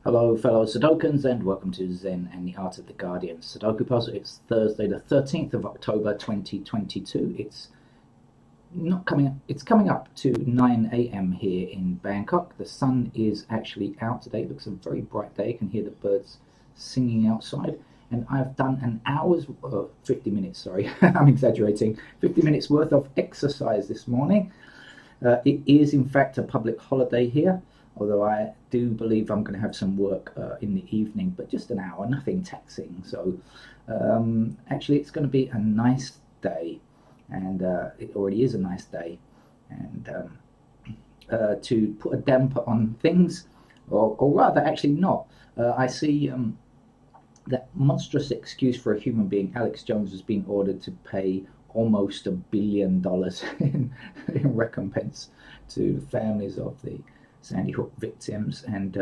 Hello fellow Sudokans and welcome to Zen and the Art of the Guardian Sudoku puzzle. It's Thursday the 13th of October 2022. It's coming up to 9 a.m. here in Bangkok. The sun is actually out today. It looks a very bright day. You can hear the birds singing outside. And I've done an hour's, 50 minutes, sorry, I'm exaggerating, 50 minutes worth of exercise this morning. It is in fact a public holiday here, although I do believe I'm going to have some work in the evening, but just an hour, nothing taxing. So actually it's going to be a nice day, and it already is a nice day. And to put a damper on things, or rather actually not, I see that monstrous excuse for a human being. Alex Jones has been ordered to pay almost $1 billion in recompense to the families of the Sandy Hook victims, and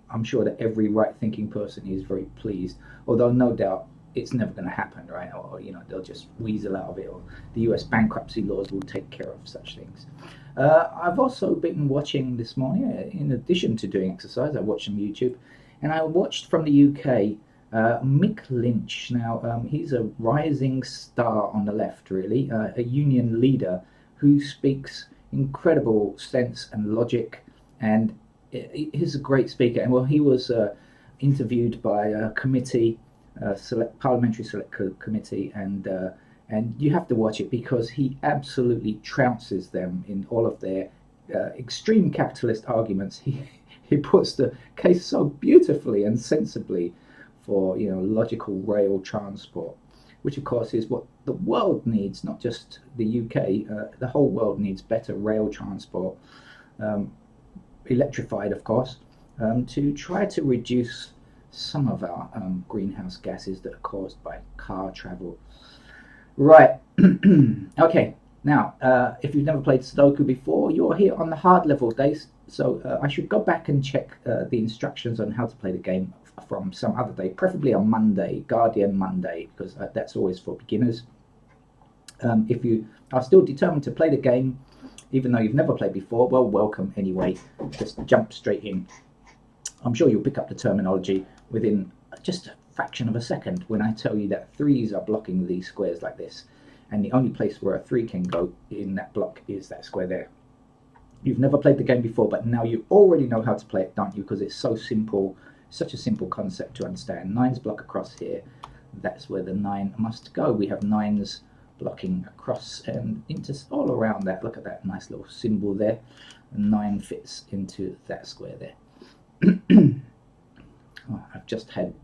I'm sure that every right-thinking person is very pleased, although no doubt it's never going to happen, right? Or they'll just weasel out of it, or the US bankruptcy laws will take care of such things. I've also been watching this morning, in addition to doing exercise, I watched some YouTube, and I watched from the UK Mick Lynch. Now he's a rising star on the left, really, a union leader who speaks incredible sense and logic, and he's a great speaker. And well, he was interviewed by a committee, parliamentary select committee, and you have to watch it because he absolutely trounces them in all of their extreme capitalist arguments. He puts the case so beautifully and sensibly for logical rail transport, which of course is what the world needs, not just the UK. The whole world needs better rail transport, electrified of course, to try to reduce some of our greenhouse gases that are caused by car travel. Right. Okay, now if you've never played Sudoku before, you're here on the hard level days, so I should go back and check the instructions on how to play the game from some other day, preferably on Monday, Guardian Monday, because that's always for beginners. If you are still determined to play the game, even though you've never played before, well, welcome anyway. Just jump straight in. I'm sure you'll pick up the terminology within just a fraction of a second when I tell you that threes are blocking these squares like this, and the only place where a three can go in that block is that square there. You've never played the game before, but now you already know how to play it, don't you? Because it's so simple. Such a simple concept to understand. Nines block across here. That's where the 9 must go. We have 9s blocking across and into all around that. Look at that nice little symbol there. And 9 fits into that square there. Oh, I've just had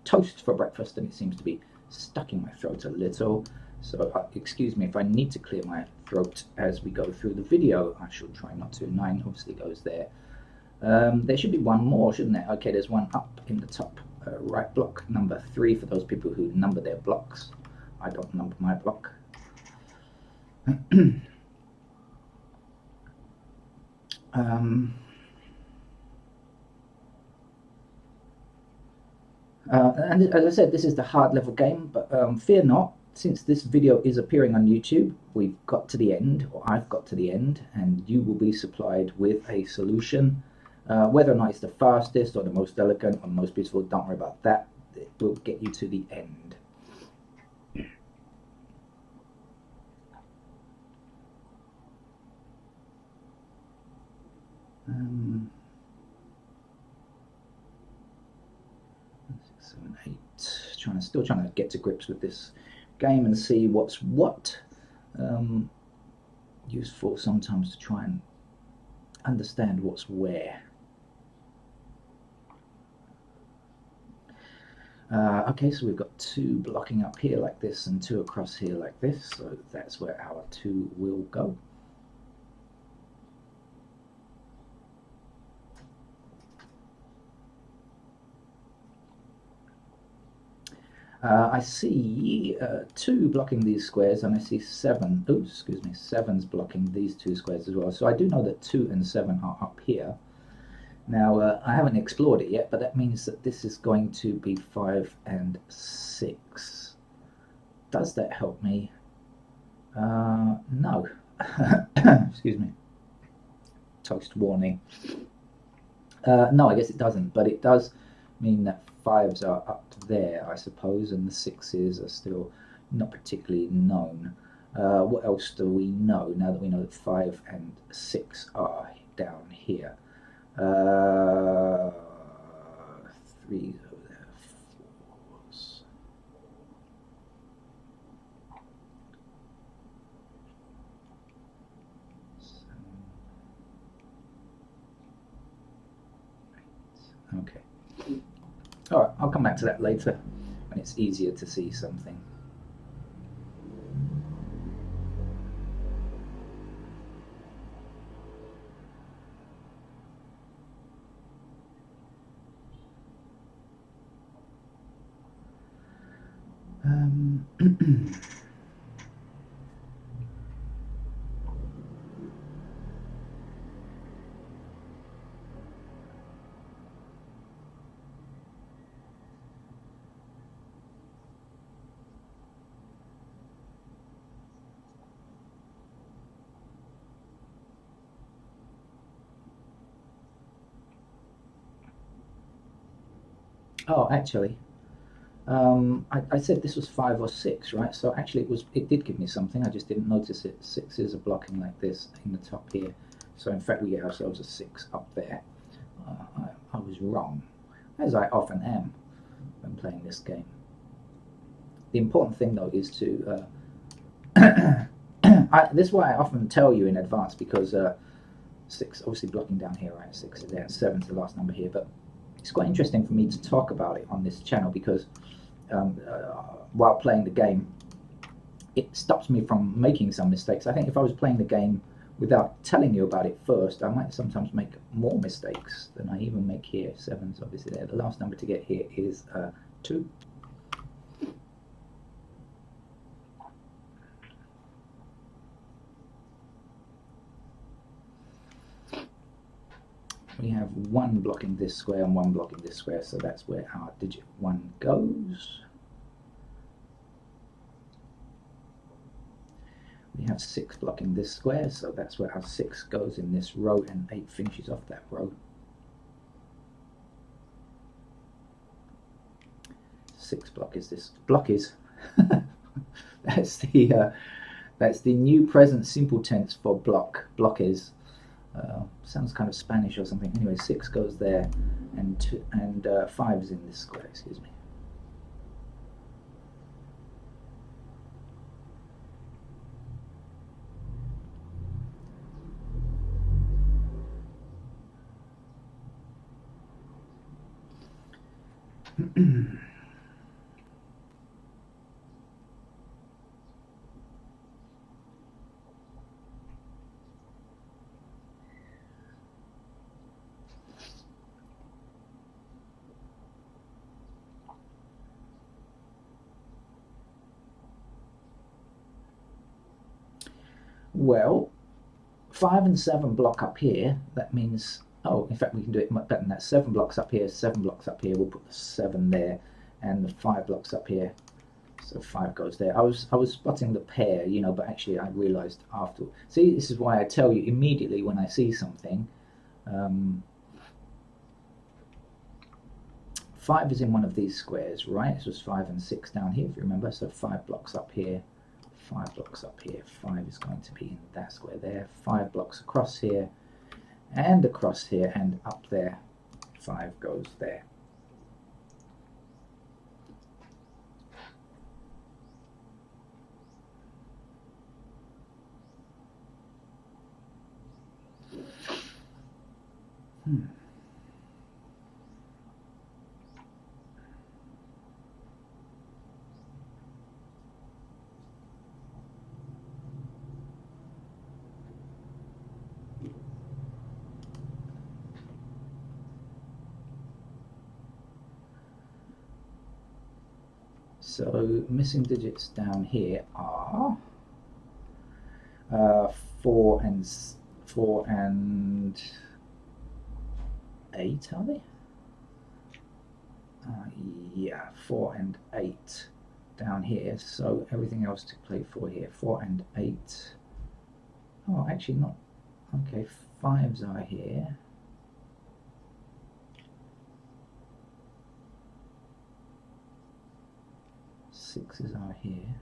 toast for breakfast and it seems to be stuck in my throat a little. So excuse me if I need to clear my throat as we go through the video. I shall try not to. 9 obviously goes there. There should be one more, shouldn't there? Okay, there's one up in the top right block, number 3, for those people who number their blocks. I don't number my block. And as I said, this is the hard level game, but fear not, since this video is appearing on YouTube, we've got to the end, or I've got to the end, and you will be supplied with a solution. Whether or not it's the fastest or the most elegant or the most beautiful, don't worry about that. It will get you to the end. Six, 7, 8. Still trying to get to grips with this game and see what's what. Useful sometimes to try and understand what's where. Okay, so we've got 2 blocking up here like this and 2 across here like this, so that's where our 2 will go. I see 2 blocking these squares, and I see 7, oops, excuse me, 7's blocking these 2 squares as well. So I do know that 2 and 7 are up here. Now, I haven't explored it yet, but that means that this is going to be 5 and 6. Does that help me? No. Excuse me. Toast warning. No, I guess it doesn't, but it does mean that fives are up there, I suppose, and the sixes are still not particularly known. What else do we know now that we know that 5 and 6 are down here? 3 over there, 4s. Okay. All right, I'll come back to that later when it's easier to see something. Oh, actually, I said this was 5 or 6, right? So actually, it did give me something. I just didn't notice it. Sixes are blocking like this in the top here. So in fact, we get ourselves a 6 up there. I was wrong, as I often am when playing this game. The important thing, though, is to this is why I often tell you in advance, because 6 obviously blocking down here, right? 6 is there, 7's the last number here, but it's quite interesting for me to talk about it on this channel because while playing the game, it stops me from making some mistakes. I think if I was playing the game without telling you about it first, I might sometimes make more mistakes than I even make here. 7's obviously there. The last number to get here is 2. We have 1 blocking this square and 1 blocking this square, so that's where our digit 1 goes. We have 6 blocking this square, so that's where our 6 goes in this row, and 8 finishes off that row. 6 block is this. Block is that's the new present simple tense for block. Block is sounds kind of Spanish or something. Anyway, 6 goes there, and 5 is in this square. Excuse me. Well, 5 and 7 block up here. That means, oh, in fact, we can do it much better than that. 7 blocks up here, 7 blocks up here. We'll put the 7 there, and the 5 blocks up here. So 5 goes there. I was spotting the pair, but actually I realised after. See, this is why I tell you immediately when I see something. 5 is in one of these squares, right? This was 5 and 6 down here, if you remember. So 5 blocks up here. 5 blocks up here. 5 is going to be in that square there. 5 blocks across here and across here and up there. 5 goes there. So missing digits down here are 4 and 8, are they? Yeah, 4 and 8 down here. So everything else to play for here. 4 and 8. Oh, actually not. Okay, 5s are here. 6s are here.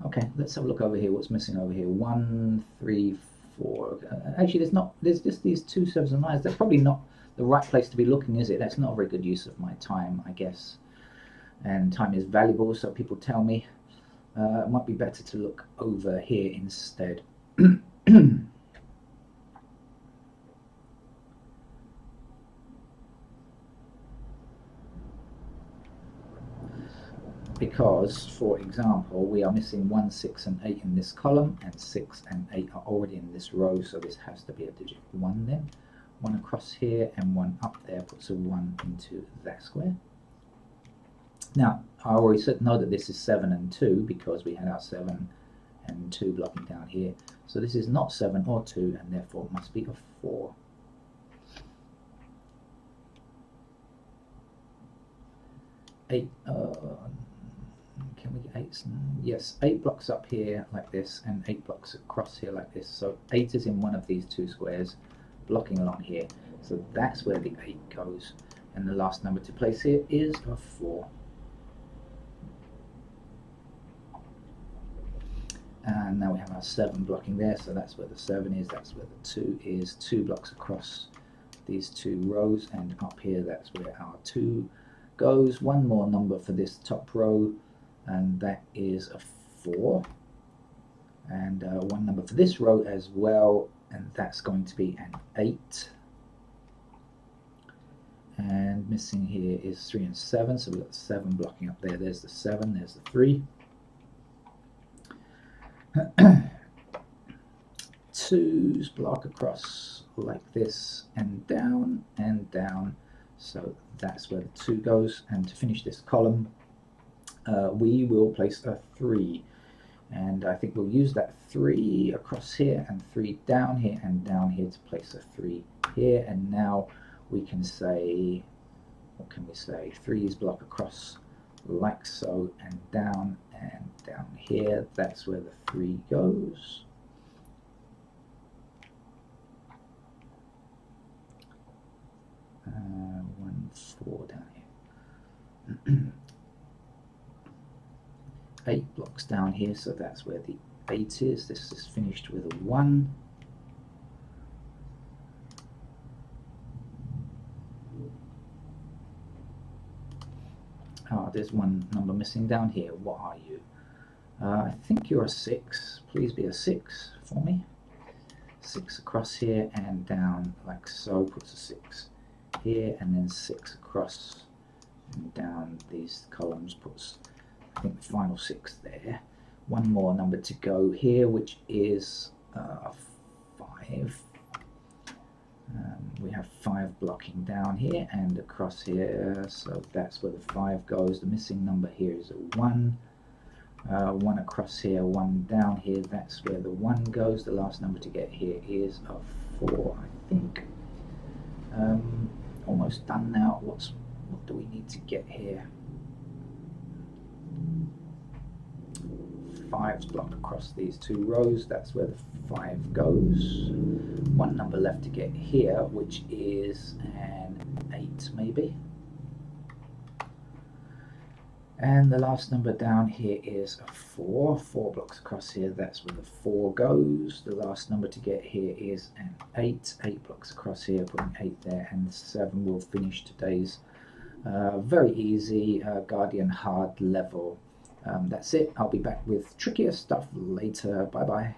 Okay, let's have a look over here. What's missing over here? 1, 3, 4. Actually, there's just these 2 7s and 9s. That's probably not the right place to be looking, is it? That's not a very good use of my time, I guess. And time is valuable, so people tell me it might be better to look over here instead. Because, for example, we are missing 1, 6 and 8 in this column, and 6 and 8 are already in this row, so this has to be a digit 1 then. 1 across here and 1 up there puts a 1 into that square. Now, I already know that this is 7 and 2 because we had our 7 and 2 blocking down here. So this is not 7 or 2, and therefore it must be a 4. Eight. Can we get 8? Yes, 8 blocks up here like this, and 8 blocks across here like this. So 8 is in one of these 2 squares, blocking along here. So that's where the 8 goes. And the last number to place here is a 4. And now we have our 7 blocking there, so that's where the 7 is, that's where the 2 is. 2 blocks across these 2 rows, and up here that's where our 2 goes. One more number for this top row, and that is a 4. And one number for this row as well, and that's going to be an 8. And missing here is 3 and 7, so we've got the 7 blocking up there. There's the 7, there's the 3. 2's block across like this and down, so that's where the 2 goes. And to finish this column, we will place a 3, and I think we'll use that 3 across here and 3 down here and down here to place a 3 here. And now we can say, what can we say? 3's block across like so, and down here. That's where the 3 goes. One, 4 down here. 8 blocks down here, so that's where the 8 is. This is finished with a 1. Oh, there's one number missing down here. What are you? I think you're a 6. Please be a 6 for me. 6 across here and down like so, puts a 6 here, and then 6 across and down these columns puts, I think, the final 6 there. One more number to go here, which is 5. We have 5 blocking down here and across here, so that's where the 5 goes. The missing number here is a 1. 1 across here, 1 down here, that's where the 1 goes. The last number to get here is a 4, I think. Almost done now. What do we need to get here? 5's blocked across these 2 rows, that's where the 5 goes. One number left to get here, which is an 8 maybe. And the last number down here is a 4. 4 blocks across here, that's where the 4 goes. The last number to get here is an 8. 8 blocks across here, putting 8 there, and 7 will finish today's very easy Guardian hard level. That's it. I'll be back with trickier stuff later. Bye bye.